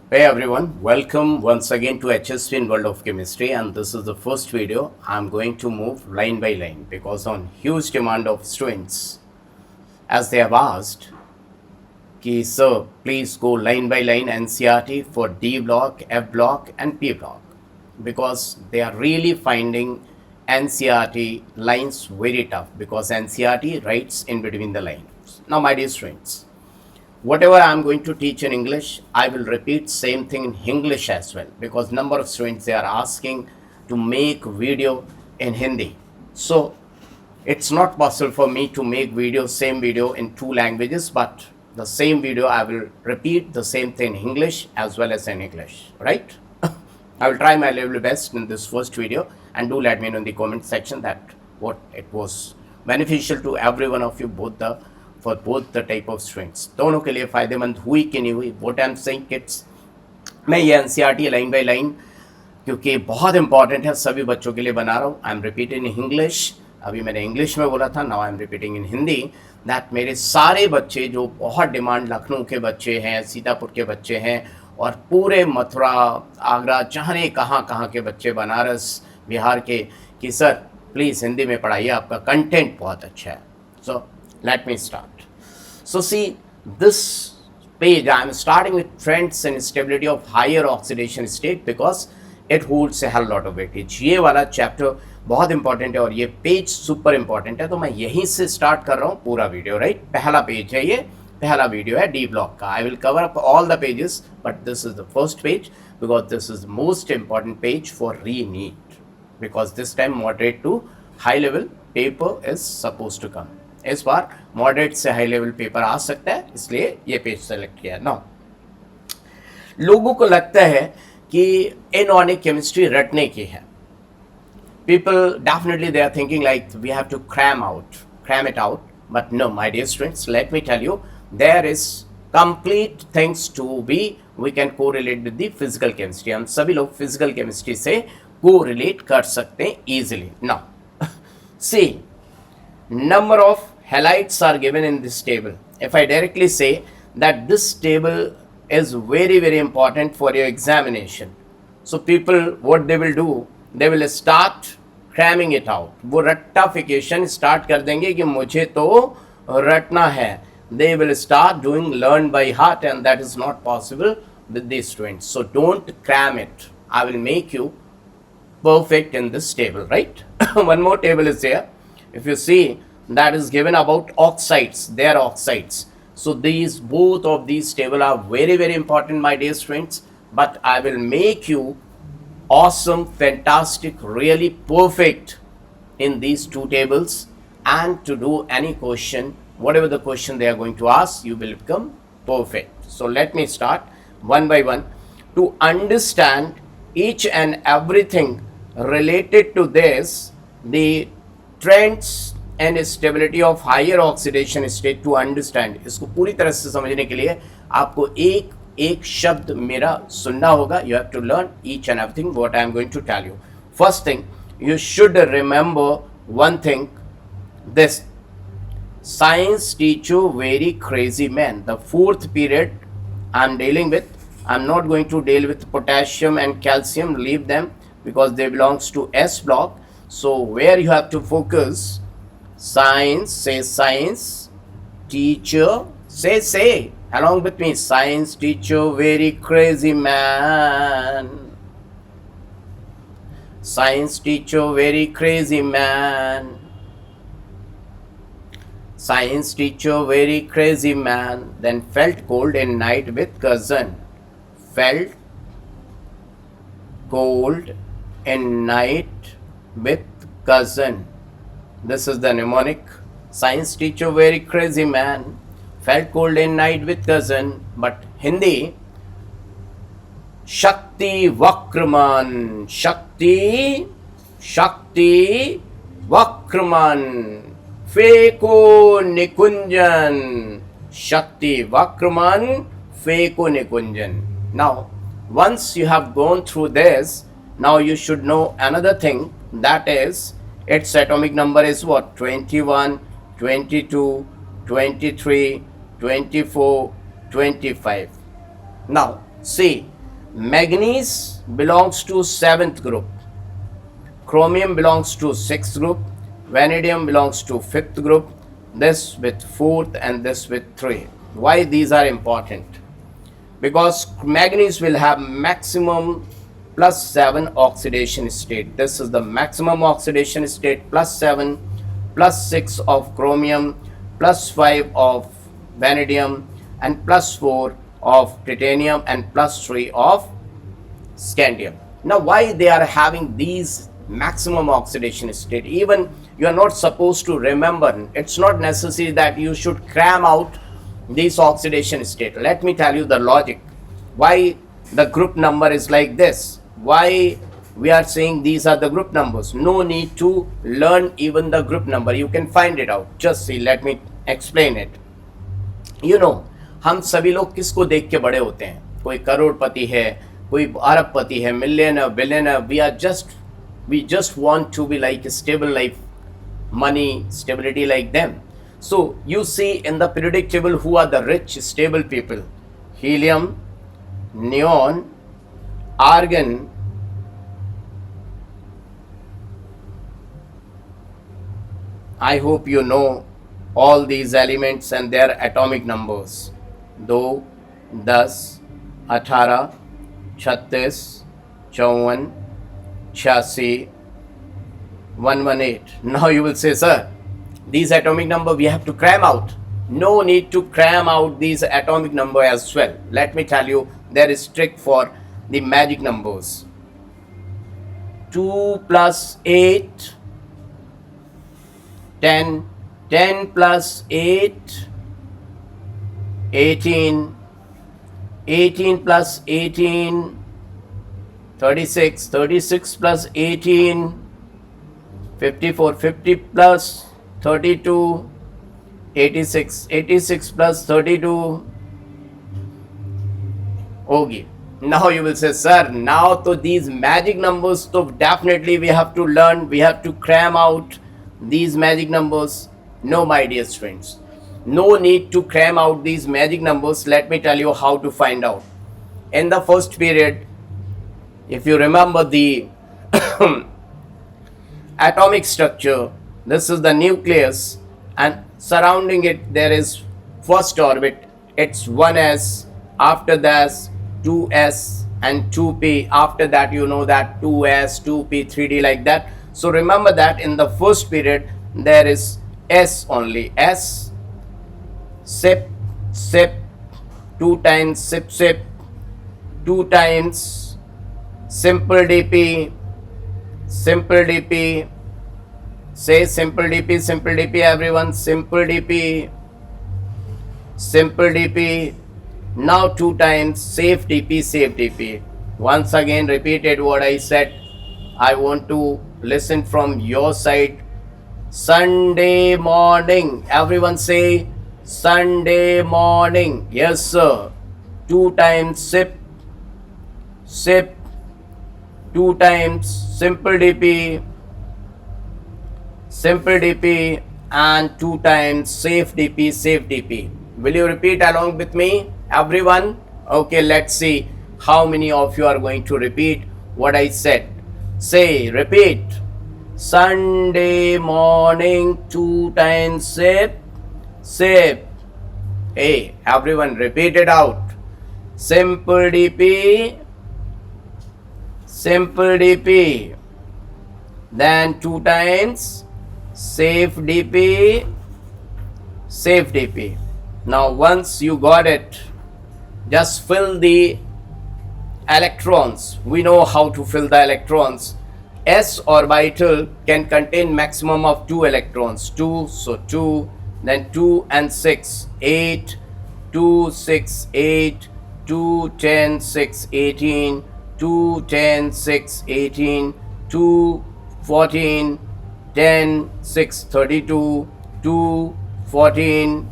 Hey everyone, welcome once again to HSP in World of Chemistry, and this is the first video. I'm going to move line by line because on huge demand of students as they have asked कि sir please go line by line NCERT for D block, F block and P block because they are really finding NCERT lines very tough because NCERT writes in between the lines. Now my dear students, whatever I'm going to teach in English, I will repeat same thing in English as well because number of students they are asking to make video in Hindi. So it's not possible for me to make same video in two languages, but the same video I will repeat the same thing in English as well as in English, right? I will try my level best in this first video, and do let me know in the comment section that what it was beneficial to every one of you, for both the type of students. दोनों के लिए फायदेमंद हुई कि नहीं हुई, what I'm saying kids, मैं ये NCERT लाइन बाय लाइन क्योंकि बहुत इंपॉर्टेंट है सभी बच्चों के लिए बना रहा हूँ. I am repeating in English. अभी मैंने इंग्लिश में बोला था, now I am repeating in Hindi. That मेरे सारे बच्चे जो बहुत डिमांड लखनऊ के बच्चे हैं, सीतापुर के बच्चे हैं और पूरे मथुरा, आगरा, जाने कहाँ के बच्चे, बनारस, बिहार के, कि सर प्लीज़ हिंदी में पढ़ाइए, आपका कंटेंट बहुत अच्छा है. सो let me start. So see this page, I am starting with trends and stability of higher oxidation state because it holds a hell lot of weightage. ये वाला चैप्टर बहुत इंपॉर्टेंट है और ये पेज सुपर इंपॉर्टेंट है, तो मैं यहीं से स्टार्ट कर रहा हूँ पूरा वीडियो. राइट, पहला पेज है, ये पहला वीडियो है डी ब्लॉक का. I will cover up all the pages but this is the first page because this is most important page for re NEET because this time moderate to high level paper is suppose to come. इस बार moderate से high level paper आ सकता है, इसलिए ये page select किया. Now लोगों को लगता है कि इनऑर्गेनिक केमिस्ट्री रटने की है. People definitely they are thinking like we have to cram it out, but no my dear students, let me tell you there is complete things to be we can correlate with the physical chemistry. हम सभी लोग physical chemistry से correlate कर सकते हैं easily. Now see, number of halides are given in this table. If I directly say that this table is very important for your examination, so people what they will do, they will start cramming it out. वो रट्टाफिकेशन start कर देंगे कि मुझे तो रटना है. They will start doing learn by heart and that is not possible with these students. So don't cram it. I will make you perfect in this table, right? One more table is here. If you see, that is given about oxides, their oxides. So these both of these table are very important my dear students, but I will make you awesome, fantastic, really perfect in these two tables, and to do any question, whatever the question they are going to ask, you will become perfect. So let me start one by one to understand each and everything related to this, the trends and stability of higher oxidation state. To understand, इसको पूरी तरह से समझने के लिए आपको एक शब्द मेरा सुनना होगा. You have to learn each and everything what I am going to tell you. First thing, you should remember one thing. This science teacher very crazy man. The fourth period I am dealing with. I am not going to deal with potassium and calcium. Leave them because they belongs to S block. So where you have to focus, science, say science teacher, say along with me, science teacher very crazy man. Science teacher very crazy man. Science teacher very crazy man. Then felt cold in night with cousin. Felt cold in night with cousin. This is the mnemonic. Science teacher very crazy man. Felt cold in night with cousin. But Hindi, Shakti Vakraman. Shakti Vakraman. Feko Nikunjan. Shakti Vakraman. Feko Nikunjan. Now, once you have gone through this, now you should know another thing, that is its atomic number is what? 21, 22, 23, 24, 25. Now see, Manganese belongs to 7th group, chromium belongs to 6th group, vanadium belongs to 5th group, this with 4th and this with 3. Why these are important? Because manganese will have maximum +7 oxidation state. This is the maximum oxidation state, +7, +6 of chromium, +5 of vanadium, and +4 of titanium, and +3 of scandium. Now, why they are having these maximum oxidation state? Even you are not supposed to remember. It's not necessary that you should cram out this oxidation state. Let me tell you the logic. Why the group number is like this? Why we are saying these are the group numbers? No need to learn even the group number. You can find it out. Just see, let me explain it. You know, हम सभी लोग किसको देख के बड़े होते हैं? कोई करोड़पति है, कोई अरबपति है, millionaire, billionaire. We just want to be like a stable life, money, stability like them. So you see in the periodic table who are the rich, stable people: helium, neon, argon, I hope you know all these elements and their atomic numbers: 2, 10, 18, 36, 54, 86, 118. Now you will say, sir, these atomic number we have to cram out. No need to cram out these atomic number as well. Let me tell you, there is trick for the magic numbers. 2 plus 8, 10, 10 plus 8, 18, 18 plus 18, 36, 36 plus 18, 54, 50 plus 32, 86, 86 plus 32. Okay. Now you will say, sir, now to these magic numbers, so definitely we have to learn, we have to cram out these magic numbers. No, my dear friends, no need to cram out these magic numbers. Let me tell you how to find out. In the first period, if you remember the atomic structure, this is the nucleus, and surrounding it there is first orbit, it's 1s, after that 2s and 2p, after that you know that 2s, 2p, 3d, like that. So remember that in the first period there is s only, s, sip, sip, 2 times sip, sip, 2 times simple dp, simple dp, say simple dp, simple dp, everyone, simple dp, simple dp. Now 2 times safe dp, safe dp. Once again repeated what I said. I want to listen from your side. Sunday morning, everyone say Sunday morning. Yes sir. 2 times sip, sip, 2 times simple dp, simple dp, and 2 times safe dp, safe dp. Will you repeat along with me, everyone? Okay, let's see how many of you are going to repeat what I said. Say, repeat. Sunday morning, 2 times sip, sip. Hey, everyone, repeat it out. Simple dp, simple dp, then 2 times safe dp, safe dp. Now once you got it, just fill the electrons. We know how to fill the electrons. S orbital can contain maximum of 2 electrons, 2, so 2, then 2 and 6, 8, 2, 6, 8, 2, 10, 6, 18, 2, 10, 6, 18, 2, 14, 10, 6, 32, 2, 14,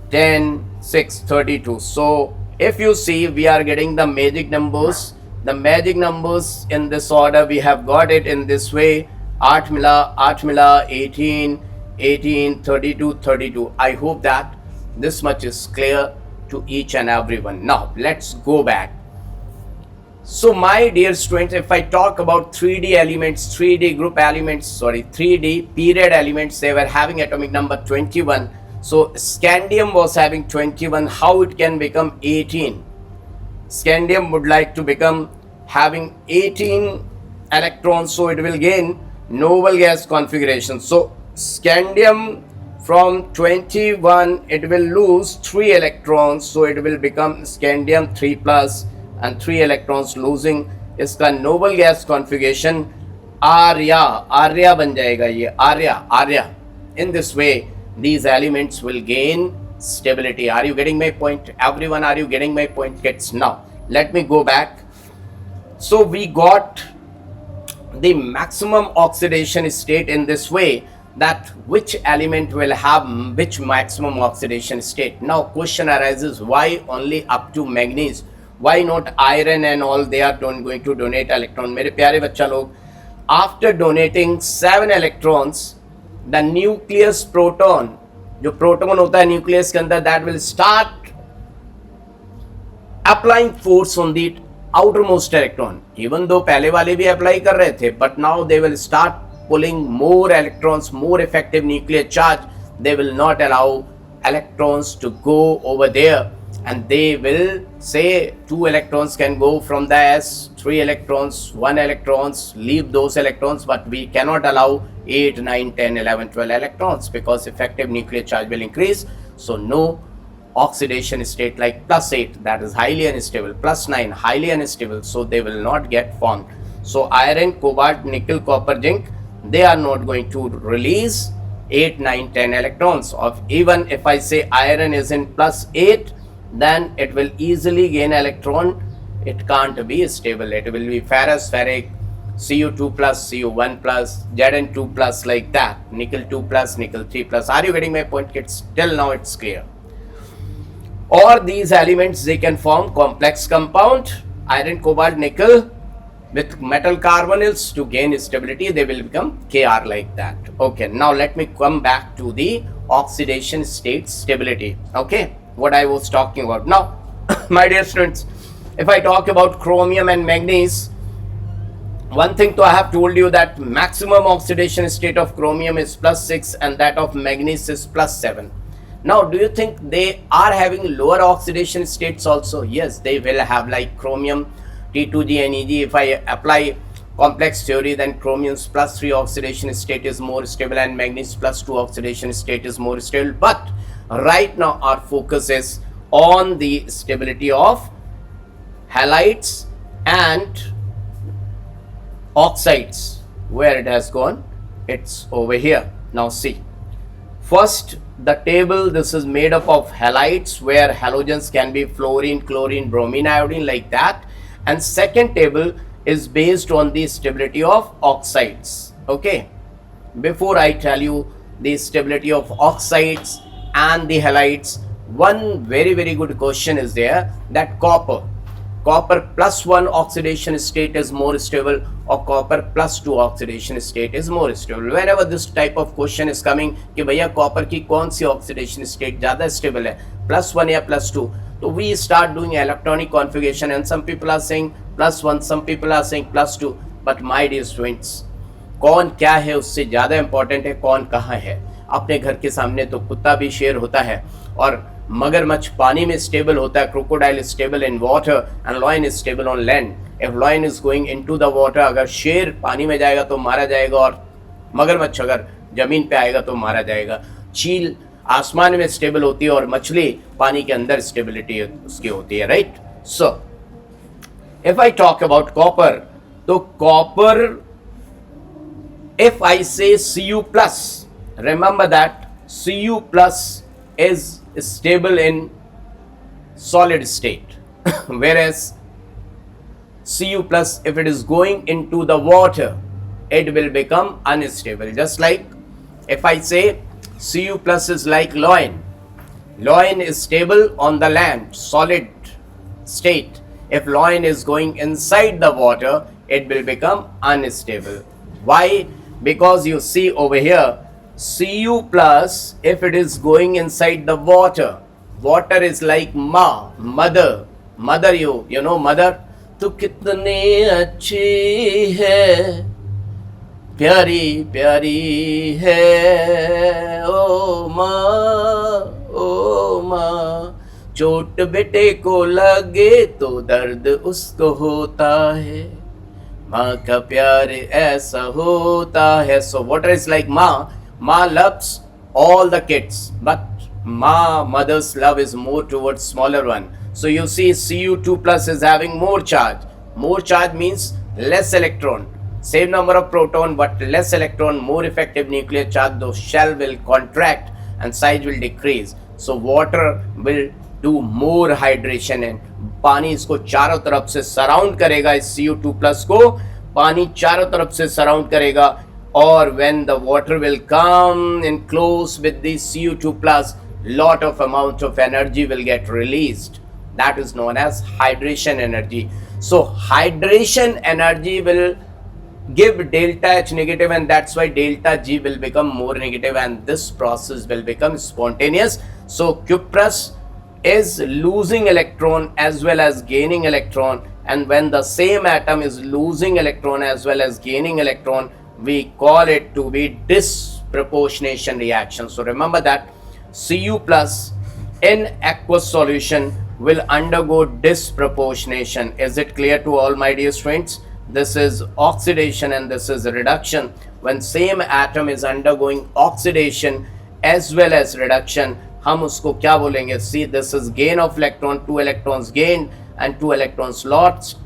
10, 6, 32. So if you see, we are getting the magic numbers. The magic numbers in this order, we have got it in this way: 8 mila, 8 mila, 18, 18, 32, 32. I hope that this much is clear to each and everyone. Now let's go back. So my dear students, if I talk about 3D elements, 3D group elements, 3D period elements, they were having atomic number 21. So scandium was having 21. How it can become 18? Scandium would like to become having 18 electrons, so it will gain noble gas configuration. So scandium from 21, it will lose 3 electrons, so it will become scandium 3 plus and 3 electrons losing इसका noble gas configuration Arya बन जाएगा ये Arya. In this way these elements will gain stability. Are you getting my point? Everyone, are you getting my point? Kids, now let me go back. So we got the maximum oxidation state in this way, that which element will have which maximum oxidation state. Now question arises, why only up to manganese? Why not iron and all? They are going to donate electron. मेरे प्यारे बच्चा लोग, after donating 7 electrons, the nucleus proton, जो proton होता है nucleus के अंदर, that will start applying force on the outermost electron. Even though पहले वाले भी apply कर रहे थे, but now they will start pulling more electrons, more effective nuclear charge. They will not allow electrons to go over there, and they will say 2 electrons can go from the S, 3 electrons, 1 electrons, leave those electrons, but we cannot allow 8, 9, 10, 11, 12 electrons, because effective nuclear charge will increase. So no oxidation state like +8, that is highly unstable, +9 highly unstable, so they will not get formed. So iron, cobalt, nickel, copper, zinc, they are not going to release 8, 9, 10 electrons. Of even if I say iron is in +8, then it will easily gain electron. It can't be stable. It will be ferrous, ferric, Cu2 plus, Cu1 plus, Zn2 plus, like that, nickel 2 plus, nickel 3 plus. Are you getting my point, kids? Till now it's clear. Or these elements, they can form complex compound, iron, cobalt, nickel with metal carbonyls. To gain stability, they will become Kr, like that. Okay, now let me come back to the oxidation state stability. Okay, what I was talking about. Now, my dear students, if I talk about chromium and manganese, one thing to I have told you that maximum oxidation state of chromium is +6 and that of manganese is +7. Now, do you think they are having lower oxidation states also? Yes, they will have, like chromium T2G and Eg. If I apply complex theory, then chromium's +3 oxidation state is more stable and manganese +2 oxidation state is more stable. But right now our focus is on the stability of halides and oxides. Where it has gone? It's over here. Now see, first the table, this is made up of halides where halogens can be fluorine, chlorine, bromine, iodine, like that. And second table is based on the stability of oxides. Okay, before I tell you the stability of oxides and the halides, one very good question is there, that copper +1 oxidation state is more stable or copper +2 oxidation state is more stable. Whenever this type of question is coming कि भैया copper की कौन सी oxidation state ज़्यादा stable है, +1 या +2, so we start doing electronic configuration, and some people are saying +1, some people are saying +2. But my dear students, कौन क्या है उससे ज़्यादा इंपॉर्टेंट है कौन कहाँ है. अपने घर के सामने तो कुत्ता भी शेर होता है, और मगरमच्छ पानी में स्टेबल होता है. Crocodile stable in water and lion is stable on land. If lion is going into the water, अगर शेर पानी में जाएगा तो मारा जाएगा, और मगरमच्छ अगर जमीन पे आएगा तो मारा जाएगा. चील आसमान में स्टेबल होती है और मछली पानी के अंदर स्टेबिलिटी उसकी होती है, right. So if I talk about copper, तो कॉपर, इफ आई से Cu plus, remember that Cu plus is stable in solid state, whereas Cu plus, if it is going into the water, it will become unstable. Just like if I say Cu plus is like loin is stable on the land, solid state. If loin is going inside the water, it will become unstable. Why? Because you see over here, Cu plus, if it is going inside the water is like mother, you know mother. तू कितनी अच्छी है, प्यारी प्यारी है ओ माँ, ओ माँ। चोट बेटे को लगे तो दर्द उसको होता है, माँ का प्यार ऐसा होता है. So water is like Ma. Ma loves all the kids, but mother's love is more towards smaller one. So you see Cu2 plus is having more charge. More charge means less electron. Same number of proton but less electron, more effective nuclear charge. The shell will contract and size will decrease. So water will do more hydration and पानी इसको चारों तरफ से surround करेगा. इस Cu2 plus को पानी चारों तरफ से सराउंड करेगा, और when the water will come in close with the Cu2 plus, lot of amount of energy will get released. That is known as hydration energy. So hydration energy will give delta H negative, and that's why delta G will become more negative, and this process will become spontaneous. So cuprous is losing electron as well as gaining electron, and when the same atom is losing electron as well as gaining electron, we call it to be disproportionation reaction. So remember that Cu plus in aqueous solution will undergo disproportionation. Is it clear to all my dear students? This is oxidation and this is reduction. When same atom is undergoing oxidation as well as reduction, हम उसको क्या बोलेंगे? See, this is gain of electron, 2 electrons gained and 2 electrons lost.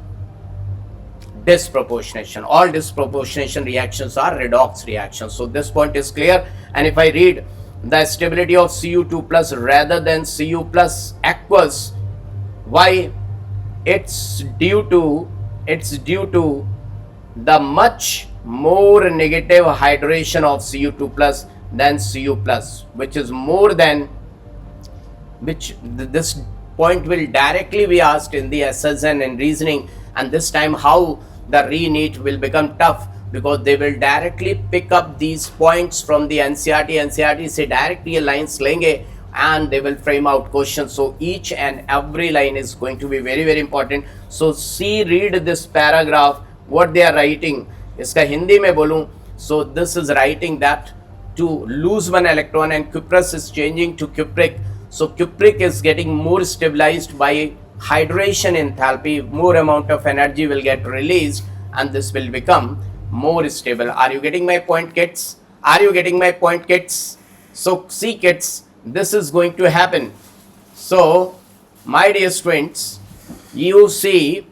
Disproportionation. All disproportionation reactions are redox reactions. So this point is clear. And if I read the stability of Cu2 plus rather than Cu plus aqueous, why? It's due to the much more negative hydration of Cu2 plus than Cu plus, which is more than, which this point will directly be asked in the SSN and reasoning, and this time how the re-NEET will become tough, because they will directly pick up these points from the NCERT से directly lines लेंगे and they will frame out questions. So each and every line is going to be very very important. So see, read this paragraph, what they are writing. इसका हिंदी में बोलूं, so this is writing that to lose one electron and cuprous is changing to cupric. So cupric is getting more stabilized by hydration enthalpy, more amount of energy will get released and this will become more stable. Are you getting my point, kids? Are you getting my point, kids? So see, kids, this is going to happen. So my dear students, you see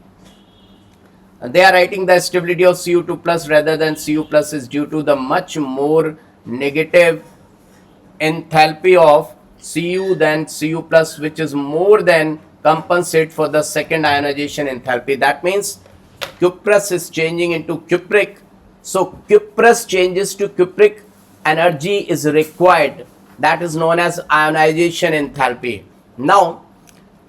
they are writing the stability of Cu2 plus rather than Cu plus is due to the much more negative enthalpy of Cu than Cu plus, which is more than compensate for the second ionization enthalpy. That means cuprous is changing into cupric. So cuprous changes to cupric, energy is required. That is known as ionization enthalpy. Now,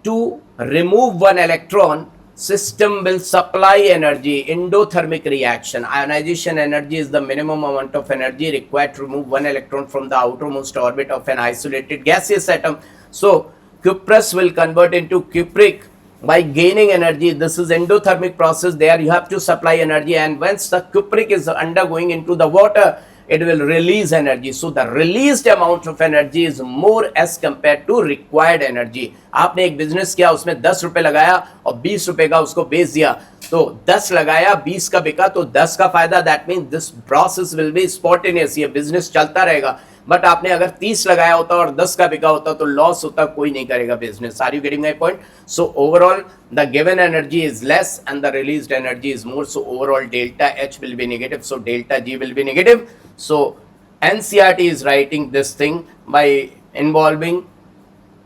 to remove one electron, system will supply energy, endothermic reaction. Ionization energy is the minimum amount of energy required to remove one electron from the outermost orbit of an isolated gaseous atom. So cuprous will convert into cupric by gaining energy. This is endothermic process. There you have to supply energy, and once the cupric is undergoing into the water, it will release energy. So the released amount of energy is more as compared to required energy. आपने एक business किया, उसमें 10 रुपए लगाया और 20 रुपए का उसको बेच दिया, तो 10 लगाया 20 का बिका तो 10 का फायदा. That mean this process will be spontaneous, ये बिजनेस चलता रहेगा. बट आपने अगर 30 लगाया होता और 10 का बिका होता तो लॉस होता, कोई नहीं करेगा business. Are you getting my point? So overall the given energy is less and the released energy is more. So overall delta H will be negative, so delta G will be negative. So NCERT is writing this thing by involving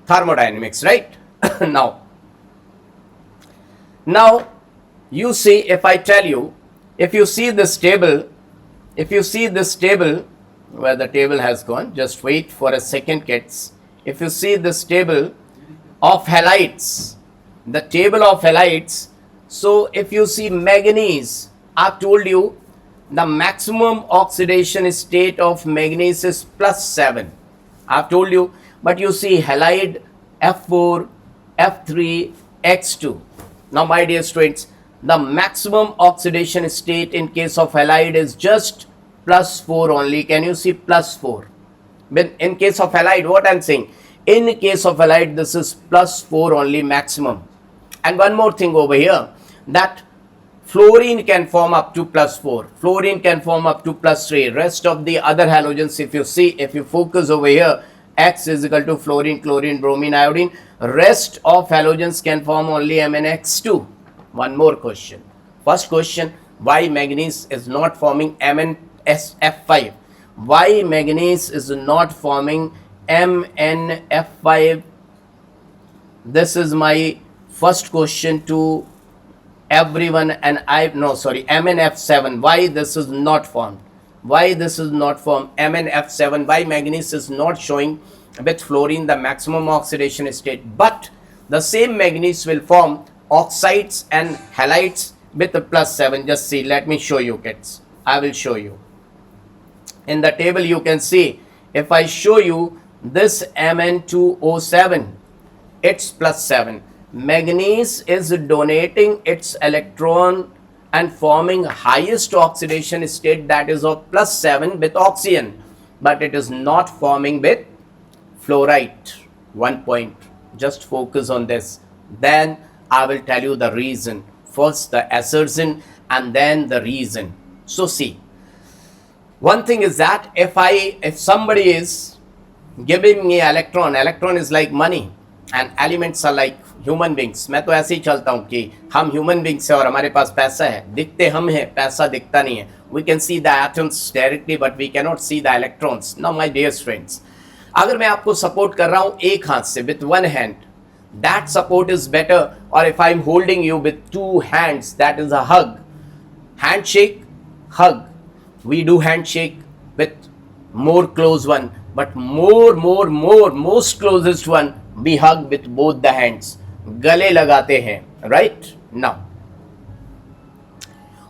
thermodynamics, right? now you see, if I tell you, if you see this table, where the table has gone, just wait for a second, kids. If you see this table of halides, the table of halides, so if you see manganese, I've told you the maximum oxidation state of manganese is +7. I've told you, but you see halide F4, F3, X2. Now my dear students, the maximum oxidation state in case of halide is just +4 only. Can you see +4? But in case of halide, what I'm saying, in case of halide, this is +4 only maximum. And one more thing over here, that fluorine can form up to +4, fluorine can form up to +3. Rest of the other halogens, if you see, if you focus over here, X is equal to fluorine, chlorine, bromine, iodine. Rest of halogens can form only MnX2. One more question. First question, why manganese is not forming MnSF5? Why manganese is not forming MnF5? This is my first question to everyone, and MnF7. Why this is not formed? Why this is not formed? MnF7. Why manganese is not showing with fluorine the maximum oxidation state, but the same manganese will form oxides and halides with the +7. Just see, let me show you, kids. I will show you. In the table you can see, if I show you this Mn2O7, it's +7. Manganese is donating its electron and forming highest oxidation state, that is of +7 with oxygen, but it is not forming with fluorite. One point, just focus on this. Then I will tell you the reason. First the assertion and then the reason. So see, one thing is that if somebody is giving me electron is like money and elements are like human beings. मैं तो ऐसे ही चलता हूँ कि हम human beings है और हमारे पास पैसा है, दिखते हम हैं, पैसा दिखता नहीं है. We can see the atoms directly but we can not see the electrons. Now my dear friends, अगर मैं आपको सपोर्ट कर रहा हूँ एक हाथ से with one hand, that support is better. और if I am holding you with two hands, that is a hug. Handshake, hug. We do handshake with more close one, but most closest one, we hug with both the hands. गले लगाते हैं, right? Now,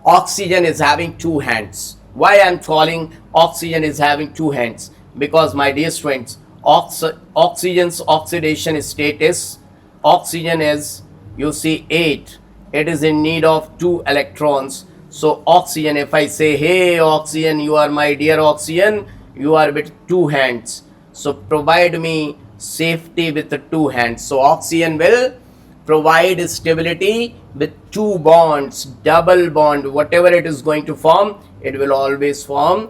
oxygen is having two hands. Why I am calling oxygen is having two hands? Because my dear friends, oxygen's oxidation state is, oxygen is, you see 8. It is in need of 2 electrons. So oxygen, if I say, hey oxygen, you are my dear oxygen, you are with 2 hands. So provide me safety with the 2 hands. So oxygen will provide stability with 2 bonds, double bond. Whatever it is going to form, it will always form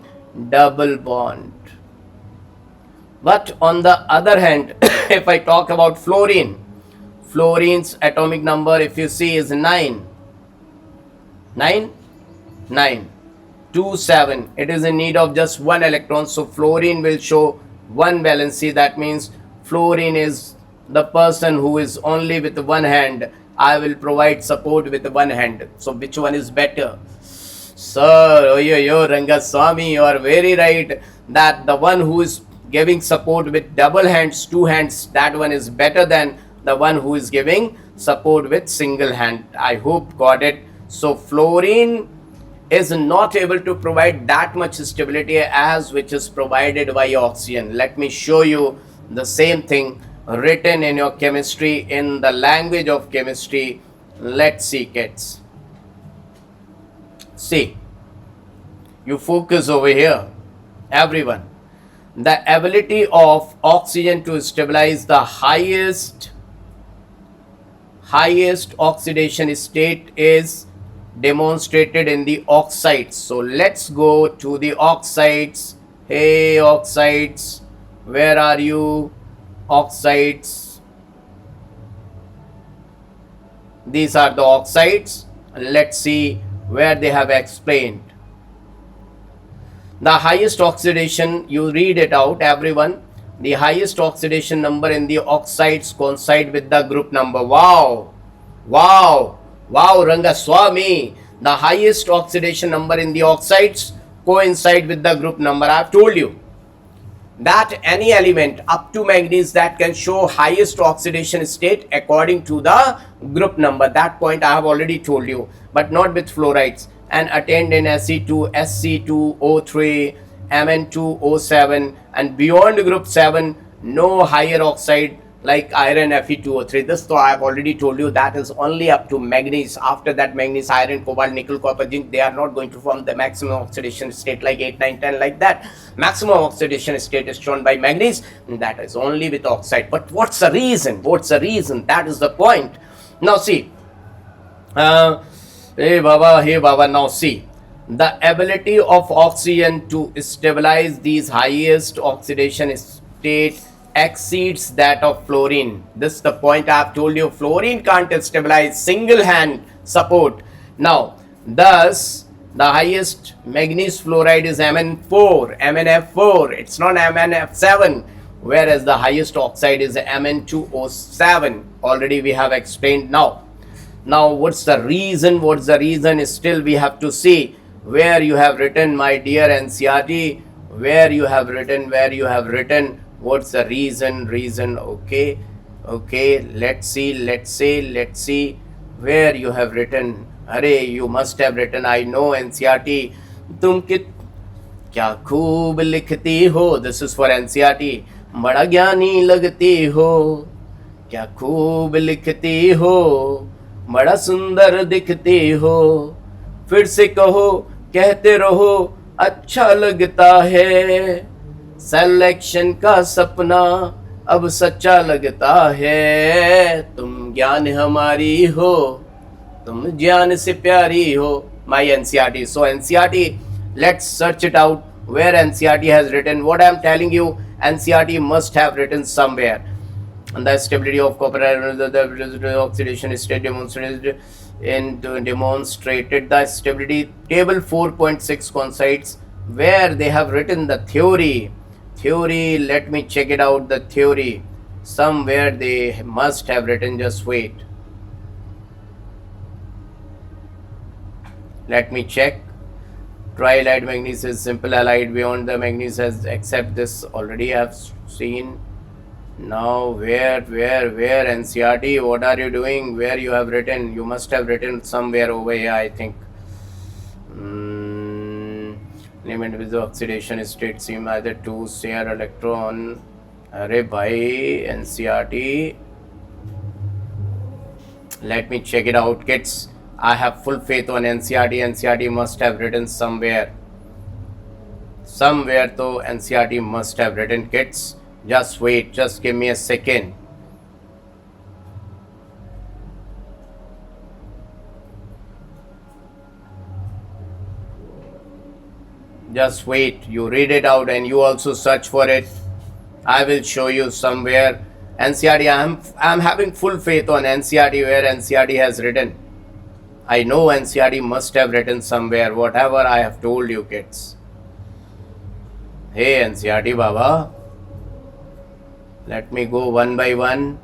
double bond. But on the other hand, if I talk about fluorine, fluorine's atomic number, if you see, is 9. 27. It is in need of just 1 electron. So fluorine will show 1 valency. That means fluorine is the person who is only with 1 hand. I will provide support with 1 hand. So which one is better? Sir, yo, Rangaswamy, you are very right that the one who is giving support with double hands, 2 hands, that one is better than the one who is giving support with single hand. I hope got it. So fluorine is not able to provide that much stability as which is provided by oxygen. Let me show you the same thing written in your chemistry, in the language of chemistry. Let's see, kids. See, you focus over here, everyone. The ability of oxygen to stabilize the highest oxidation state is demonstrated in the oxides. So let's go to the oxides. Hey oxides, where are you? Oxides. These are the oxides. Let's see where they have explained. The highest oxidation, you read it out, everyone. The highest oxidation number in the oxides coincide with the group number. Wow, Rangaswamy. The highest oxidation number in the oxides coincide with the group number. I have told you that any element up to manganese that can show highest oxidation state according to the group number. That point I have already told you, but not with fluorides. And attained in Se2, Sc2O3, Mn2O7, and beyond group 7, no higher oxide like iron Fe2O3. This though I have already told you that is only up to manganese. After that, manganese, iron, cobalt, nickel, copper, zinc, they are not going to form the maximum oxidation state like 8, 9, 10 like that. Maximum oxidation state is shown by manganese, and that is only with oxide. But what's the reason? What's the reason? That is the point. Now see, hey Baba, now see. The ability of oxygen to stabilize these highest oxidation state exceeds that of fluorine. This is the point I have told you. Fluorine can't stabilize, single hand support. Now, thus, the highest manganese fluoride is Mn4, MnF4. It's not MnF7. Whereas the highest oxide is Mn2O7. Already we have explained now. Now, what's the reason? What's the reason? Still we have to see where you have written, my dear NCERT, where you have written, what's the reason, okay, let's see, where you have written, अरे you must have written, I know NCERT, तुम क्या खूब लिखती हो, this is for NCERT, बड़ा ज्ञानी लगती हो, क्या खूब लिखती हो, बड़ा सुंदर दिखती हो, फिर से कहो, कहते रहो, अच्छा लगता है, सिलेक्शन का सपना अब सच्चा लगता है, तुम ज्ञान हमारी हो, तुम ज्ञान से प्यारी हो. My NCERT. So NCERT, let's search it out where NCERT has written. What I am telling you, NCERT must have written somewhere. And the stability of copper, the oxidation state demonstrated the stability. Table 4.6 coincides where they have written the theory. Let me check it out. The theory somewhere they must have written. Just wait. Let me check. Trihalide manganese is simple halide beyond the manganese has except this already I have seen. Now where NCERT, what are you doing? Where you have written? You must have written somewhere over here, I think. Element with the oxidation state seem either to share electron. Arey bhai, NCERT. Let me check it out, kids. I have full faith on NCERT. NCERT must have written somewhere. Somewhere though NCERT must have written, kids. Just wait, just give me a second. Just wait, you read it out and you also search for it. I will show you somewhere. NCERT, I am having full faith on NCERT where NCERT has written. I know NCERT must have written somewhere, whatever I have told you, kids. Hey NCERT Baba, let me go one by one.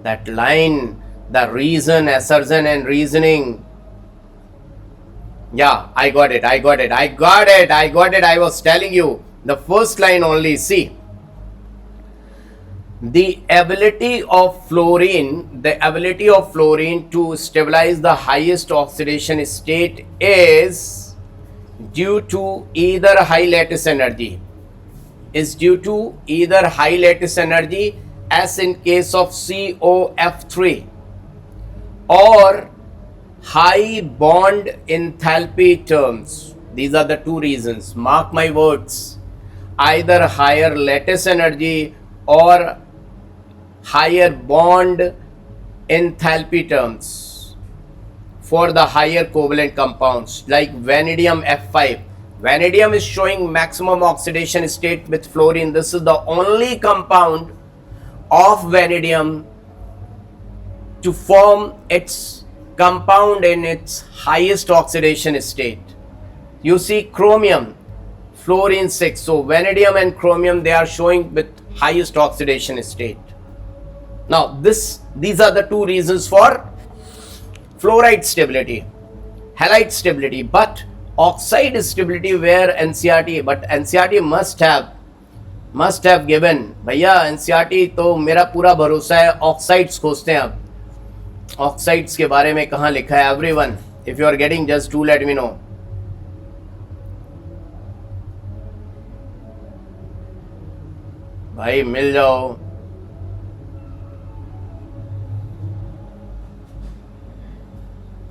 That line, the reason, assertion and reasoning. Yeah, I got it. I was telling you. The first line only, see. The ability of fluorine to stabilize the highest oxidation state is due to either high lattice energy, as in case of COF3, or high bond enthalpy terms. These are the two reasons. Mark my words. Either higher lattice energy or higher bond enthalpy terms for the higher covalent compounds like vanadium F5. Vanadium is showing maximum oxidation state with fluorine. This is the only compound of vanadium to form its compound in its highest oxidation state. You see chromium, fluorine 6. So vanadium and chromium, they are showing with highest oxidation state. Now these are the two reasons for fluoride stability, halide stability, but oxide stability where NCERT must have given. भैया NCERT तो मेरा पूरा भरोसा है. Oxides खोजते हैं अब. Oxides के बारे में कहाँ लिखा है? Everyone, if you are getting, just do let me know. भाई मिल जाओ।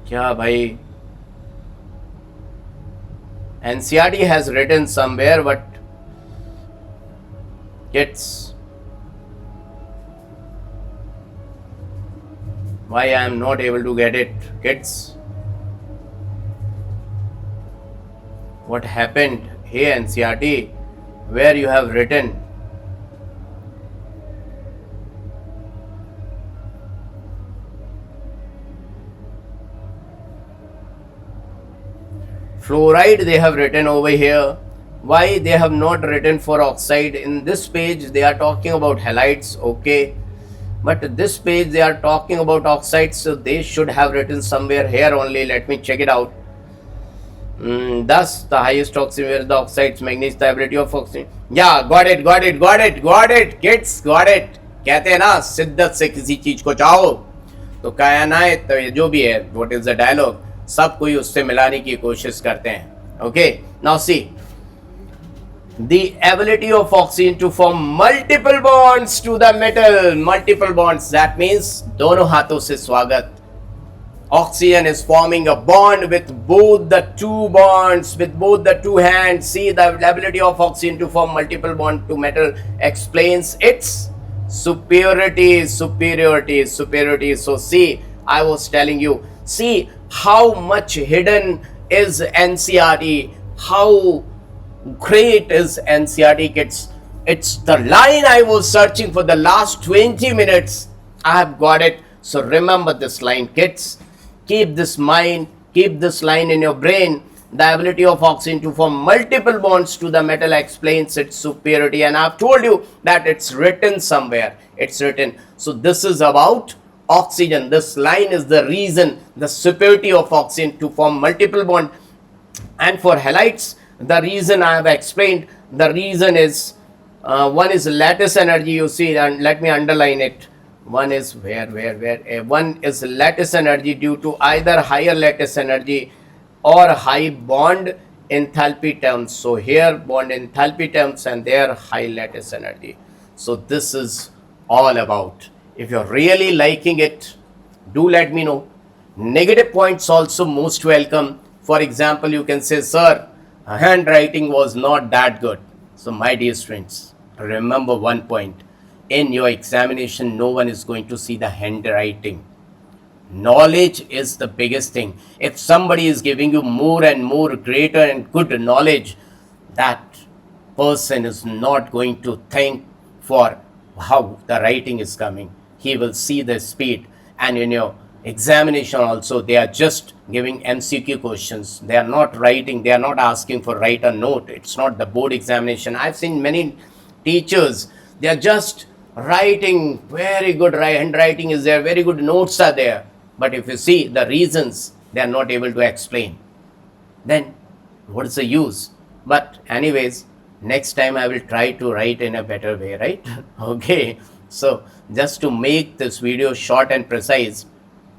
क्या भाई? NCERT has written somewhere, but kids, why I am not able to get it, kids? What happened? Hey NCERT, where you have written? Fluoride they have written over here. Why they have not written for oxide? In this page they are talking about halides, okay, but this page they are talking about oxides, so they should have written somewhere here only. Let me check it out. Thus the highest oxygen where the oxides magnesium, the ability of oxygen. Yeah, got it kids, got it. कहते हैं ना शिद्दत से किसी चीज को चाहो तो कायनात, तो ये जो भी है, व्हाट इज द डायलॉग, सब कोई उससे मिलाने की कोशिश करते हैं। Okay, now see the ability of oxygen to form multiple bonds to the metal, multiple bonds, that means दोनों हाथों से स्वागत। Oxygen is forming a bond with both the two bonds, with both the two hands. See, the ability of oxygen to form multiple bond to metal explains its superiority. So see, I was telling you, see how much hidden is NCERT, how great is NCERT, kids. It's the line I was searching for the last 20 minutes. I have got it. So remember this line, kids. Keep this line in your brain. The ability of oxygen to form multiple bonds to the metal explains its superiority. And I've told you that it's written somewhere. It's written. So this is about oxygen. This line is the reason, the superiority of oxygen to form multiple bond. And for halides, the reason I have explained, the reason is one is lattice energy, you see, and let me underline it. One is one is lattice energy due to either higher lattice energy or high bond enthalpy terms. So here bond enthalpy terms and there high lattice energy. So this is all about. If you're really liking it, do let me know. Negative points also most welcome. For example, you can say, sir, handwriting was not that good. So my dear students, remember one point. In your examination, no one is going to see the handwriting. Knowledge is the biggest thing. If somebody is giving you more and more greater and good knowledge, that person is not going to think for how the writing is coming. He will see the speed. And in your examination also, they are just giving MCQ questions. They are not writing. They are not asking for write a note. It's not the board examination. I've seen many teachers, they are just writing, very good handwriting is there, very good notes are there, but if you see the reasons, they are not able to explain, then what is the use? But anyways, next time I will try to write in a better way, right? Okay, so just to make this video short and precise,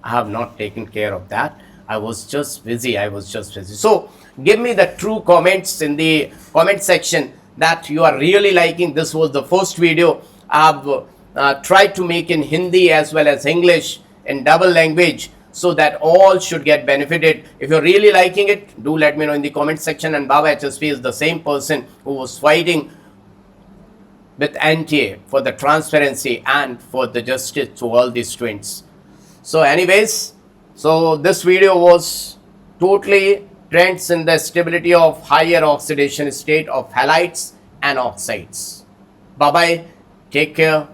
I have not taken care of that. I was just busy. So give me the true comments in the comment section that you are really liking. This was the first video I've tried to make in Hindi as well as English in double language, so that all should get benefited. If you're really liking it, do let me know in the comment section. And Baba HSP is the same person who was fighting with NTA for the transparency and for the justice to all these students. So anyways, so this video was totally trends in the stability of higher oxidation state of halides and oxides. Bye bye. Take care.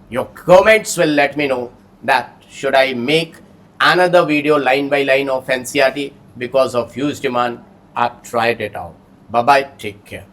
Your comments will let me know that should I make another video line by line of NCERT. Because of huge demand, I've tried it out. Bye bye. Take care.